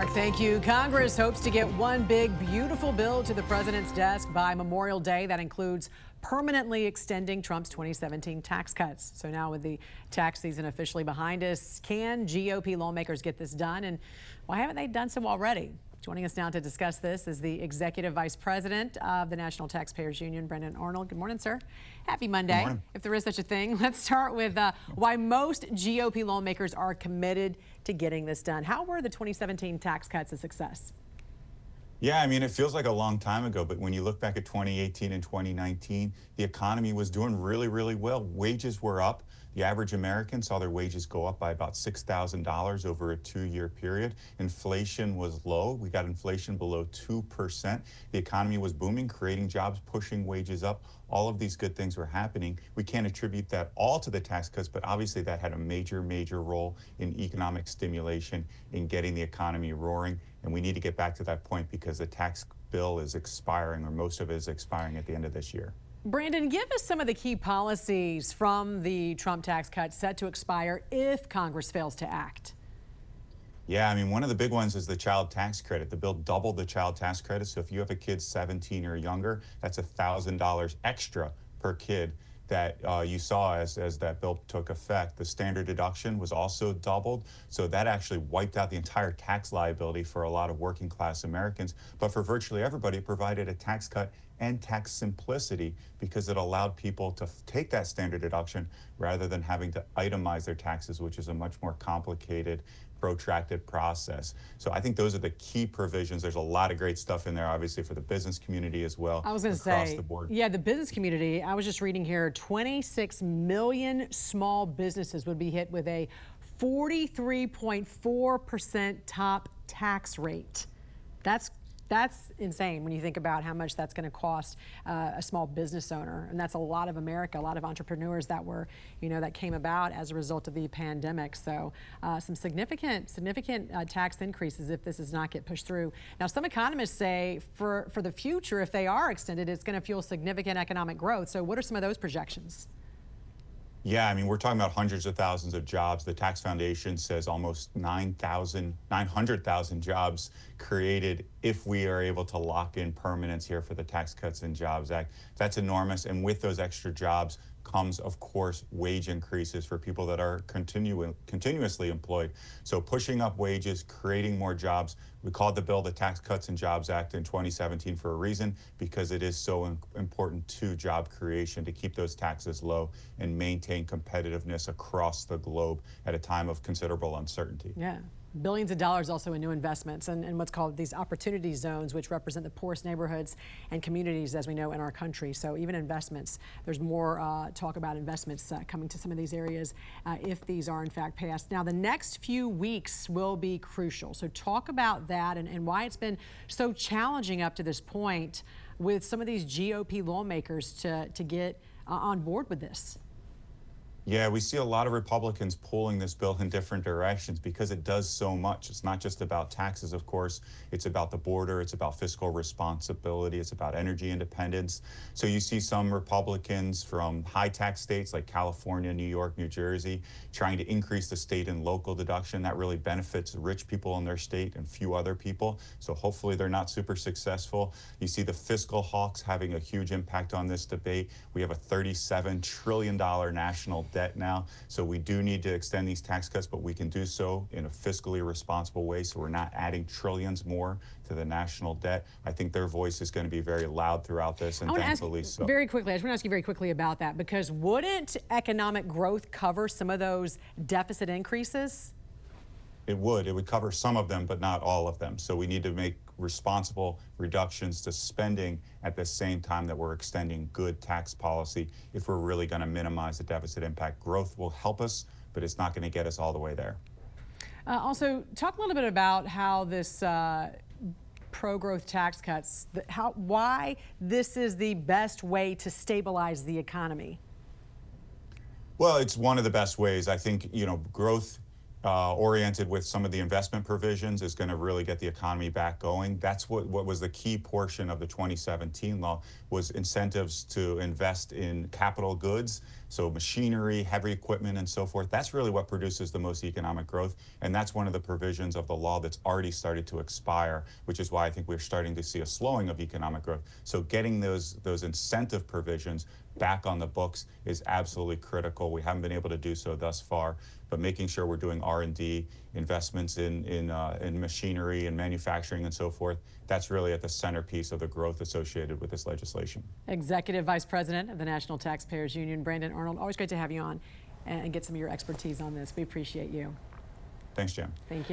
Mark, thank you. Congress hopes to get one big, beautiful bill to the president's desk by Memorial Day that includes permanently extending Trump's 2017 tax cuts. So now with the tax season officially behind us, can GOP lawmakers get this done? And why haven't they done so already? Joining us now to discuss this is the Executive Vice President of the National Taxpayers Union, Brendan Arnold. Good morning, sir. Happy Monday, Good morning. if there is such a thing. Let's start with why most GOP lawmakers are committed to getting this done. How were the 2017 tax cuts a success? Yeah, I mean, it feels like a long time ago, but when you look back at 2018 and 2019, the economy was doing really, really well. Wages were up. The average American saw their wages go up by about $6,000 over a 2-year period. Inflation was low. We got inflation below 2%. The economy was booming, creating jobs, pushing wages up. All of these good things were happening. We can't attribute that all to the tax cuts, but obviously that had a major, major role in economic stimulation, in getting the economy roaring. And we need to get back to that point because the tax bill is expiring, or most of it is expiring at the end of this year. Brandon, give us some of the key policies from the Trump tax cuts set to expire if Congress fails to act. Yeah, I mean, one of the big ones is the child tax credit. The bill doubled the child tax credit. So if you have a kid 17 or younger, that's $1,000 extra per kid that you saw as that bill took effect. The standard deduction was also doubled. So that actually wiped out the entire tax liability for a lot of working class Americans. But for virtually everybody, it provided a tax cut and tax simplicity because it allowed people to take that standard deduction rather than having to itemize their taxes, which is a much more complicated, protracted process. So I think those are the key provisions. There's a lot of great stuff in there, obviously, for the business community as well. I was going to say, yeah, the business community. I was just reading here, 26 million small businesses would be hit with a 43.4% top tax rate. That's insane when you think about how much that's going to cost a small business owner. And that's a lot of America, a lot of entrepreneurs that were, that came about as a result of the pandemic. So some significant tax increases if this does not get pushed through. Now, some economists say for the future, if they are extended, it's going to fuel significant economic growth. So what are some of those projections? Yeah, I mean, we're talking about hundreds of thousands of jobs. The Tax Foundation says almost 900,000 jobs created if we are able to lock in permanence here for the Tax Cuts and Jobs Act. That's enormous. And with those extra jobs comes, of course, wage increases for people that are continuously employed. So pushing up wages, creating more jobs. We called the bill the Tax Cuts and Jobs Act in 2017 for a reason, because it is so important to job creation to keep those taxes low and maintain competitiveness across the globe at a time of considerable uncertainty. Yeah. Billions of dollars also in new investments and what's called these opportunity zones, which represent the poorest neighborhoods and communities, as we know, in our country. So even investments, there's more talk about investments coming to some of these areas if these are in fact passed. Now, the next few weeks will be crucial. So talk about that and why it's been so challenging up to this point with some of these GOP lawmakers to get on board with this. Yeah, we see a lot of Republicans pulling this bill in different directions because it does so much. It's not just about taxes, of course. It's about the border. It's about fiscal responsibility. It's about energy independence. So you see some Republicans from high tax states like California, New York, New Jersey, trying to increase the state and local deduction. That really benefits rich people in their state and few other people. So hopefully they're not super successful. You see the fiscal hawks having a huge impact on this debate. We have a $37 trillion national debt now. So we do need to extend these tax cuts, but we can do so in a fiscally responsible way. So we're not adding trillions more to the national debt. I think their voice is going to be very loud throughout this, and thankfully so. Very quickly, I just want to ask you very quickly about that, because wouldn't economic growth cover some of those deficit increases? It would. It would cover some of them, but not all of them. So we need to make responsible reductions to spending at the same time that we're extending good tax policy if we're really going to minimize the deficit impact. Growth will help us, but it's not going to get us all the way there. Also, talk a little bit about how this pro-growth tax cuts, why this is the best way to stabilize the economy. Well, it's one of the best ways. I think, growth oriented with some of the investment provisions is going to really get the economy back going. That's what was the key portion of the 2017 law, was incentives to invest in capital goods, so machinery, heavy equipment, and so forth. That's really what produces the most economic growth, and that's one of the provisions of the law that's already started to expire, which is why I think we're starting to see a slowing of economic growth. So getting those incentive provisions back on the books is absolutely critical. We haven't been able to do so thus far, but making sure we're doing R&D, investments in machinery and manufacturing and so forth, that's really at the centerpiece of the growth associated with this legislation. Executive Vice President of the National Taxpayers Union, Brandon Arnold, always great to have you on and get some of your expertise on this. We appreciate you. Thanks, Jim. Thank you.